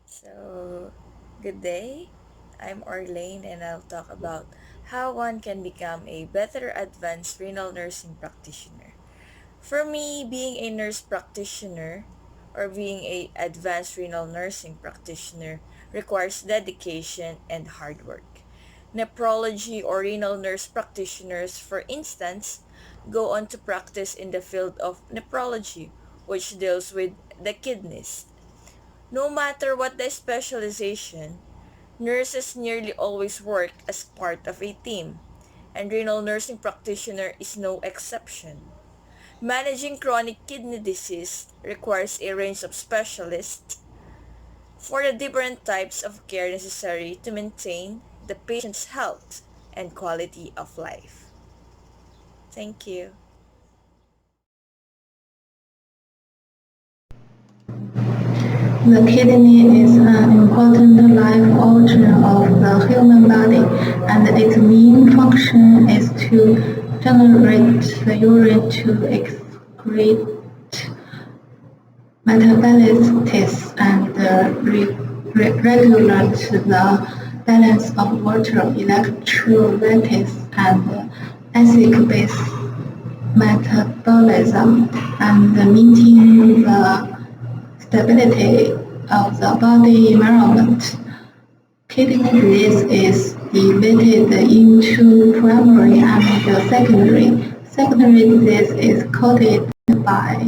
So, good day. I'm Orlane and I'll talk about how one can become a better advanced renal nursing practitioner. For me, being a nurse practitioner or being a advanced renal nursing practitioner requires dedication and hard work. Nephrology or renal nurse practitioners, for instance, go on to practice in the field of nephrology, which deals with the kidneys. No matter what the specialization, nurses nearly always work as part of a team, and renal nursing practitioner is no exception. Managing chronic kidney disease requires a range of specialists for the different types of care necessary to maintain the patient's health and quality of life. Thank you. The kidney is an important life organ of the human body, and its main function is to generate the urine to excrete metabolites and regulate the balance of water, electrolytes, and acid-base metabolism, and maintain the stability of the body environment. Kidney disease is divided into primary and secondary. Secondary disease is caused by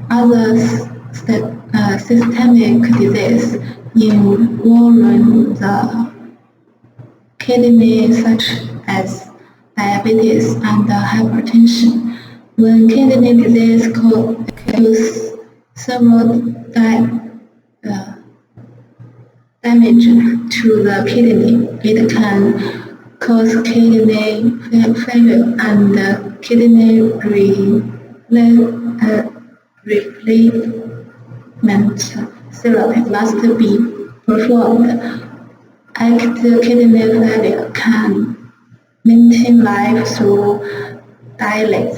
other systemic disease involving the kidney such as diabetes and hypertension. When kidney disease causes several damage to the kidney, it can cause kidney failure and kidney replacement therapy must be performed. Acute kidney failure can maintain life through dialysis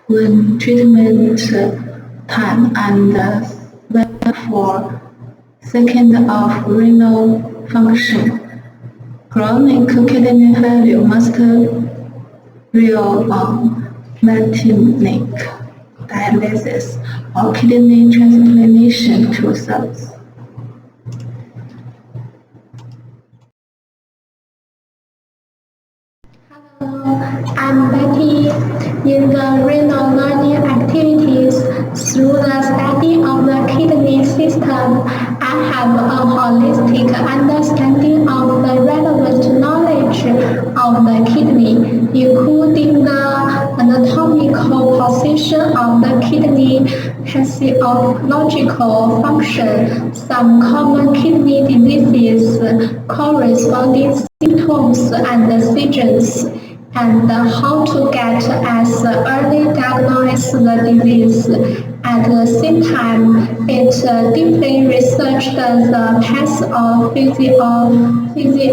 when treatment time and for second of renal function. Chronic kidney failure must rely on metabolic dialysis or kidney transplantation to cells. I'm Betty. In the renal learning activities, through the study of the kidney system, I have a holistic understanding of the relevant knowledge of the kidney, including the anatomical position of the kidney, physiological function, some common kidney diseases, corresponding symptoms and seizures, and how to get as early diagnose the disease. At the same time, it deeply researched the path of physiology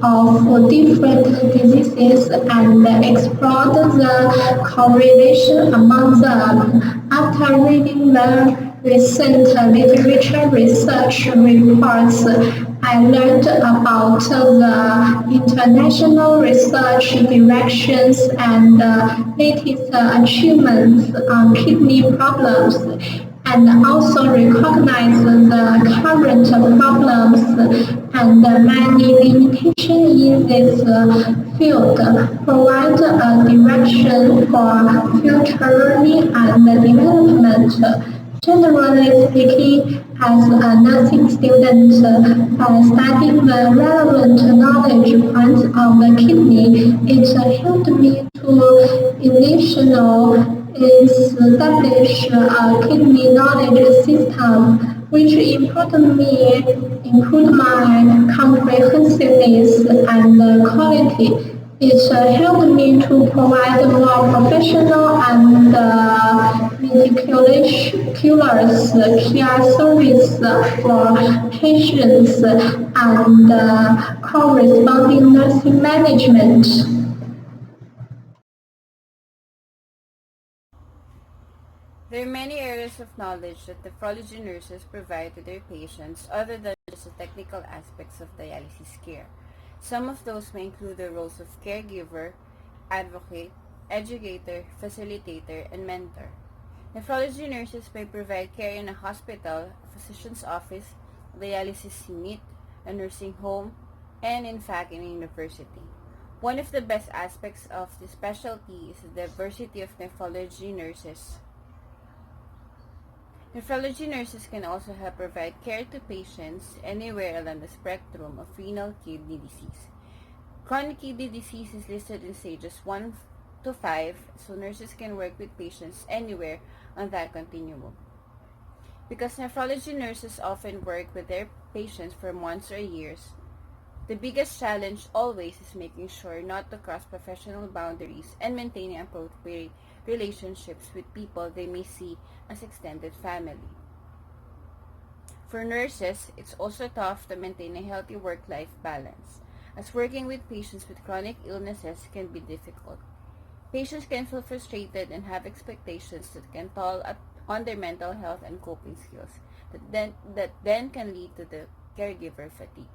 of different diseases and explored the correlation among them. After reading the recent literature research reports, I learned about the international research directions and latest achievements on kidney problems, and also recognize the current problems and many limitations in this field, provide a direction for future learning and development. Generally speaking, as a nursing student, studying the relevant knowledge points of the kidney, it helped me to establish a kidney knowledge system, which improved my comprehensiveness and quality. It helped me to provide more professional and meticulous care service for patients and corresponding nursing management. There are many areas of knowledge that nephrology nurses provide to their patients other than just the technical aspects of dialysis care. Some of those may include the roles of caregiver, advocate, educator, facilitator, and mentor. Nephrology nurses may provide care in a hospital, a physician's office, a dialysis unit, a nursing home, and in fact in a university. One of the best aspects of this specialty is the diversity of nephrology nurses. Nephrology nurses can also help provide care to patients anywhere along the spectrum of renal kidney disease. Chronic kidney disease is listed in stages 1 to 5, so nurses can work with patients anywhere on that continuum. Because nephrology nurses often work with their patients for months or years, the biggest challenge always is making sure not to cross professional boundaries and maintaining appropriate relationships with people they may see as extended family. For nurses, it's also tough to maintain a healthy work-life balance, as working with patients with chronic illnesses can be difficult. Patients can feel frustrated and have expectations that can toll on their mental health and coping skills that then can lead to the caregiver fatigue.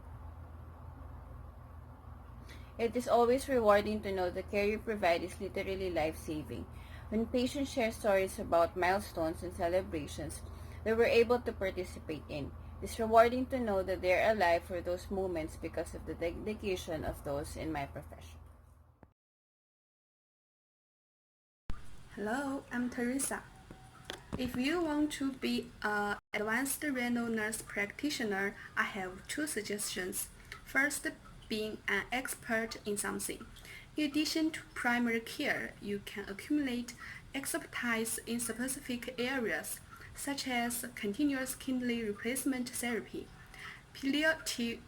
It is always rewarding to know the care you provide is literally life-saving. When patients share stories about milestones and celebrations they were able to participate in, it's rewarding to know that they're alive for those moments because of the dedication of those in my profession. Hello, I'm Teresa. If you want to be an advanced renal nurse practitioner, I have two suggestions. First, being an expert in something. In addition to primary care, you can accumulate expertise in specific areas, such as continuous kidney replacement therapy, palliative,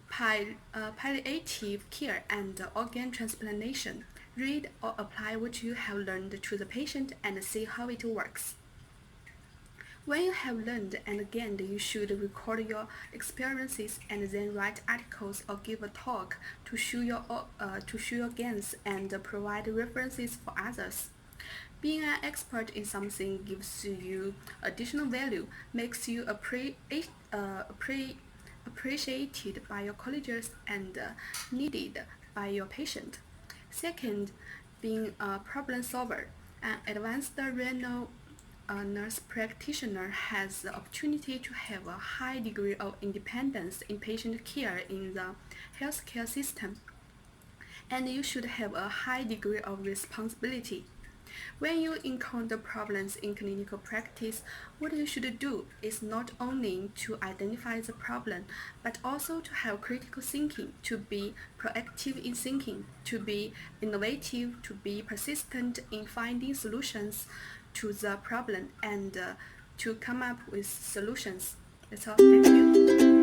palliative care, and organ transplantation. Read or apply what you have learned to the patient and see how it works. When you have learned and gained, you should record your experiences and then write articles or give a talk to show your gains and provide references for others. Being an expert in something gives you additional value, makes you appreciated by your colleagues and needed by your patient. Second, being a problem solver. An advanced renal nurse practitioner has the opportunity to have a high degree of independence in patient care in the healthcare system, and you should have a high degree of responsibility. When you encounter problems in clinical practice, what you should do is not only to identify the problem, but also to have critical thinking, to be proactive in thinking, to be innovative, to be persistent in finding solutions to the problem, and to come up with solutions. That's all. Thank you.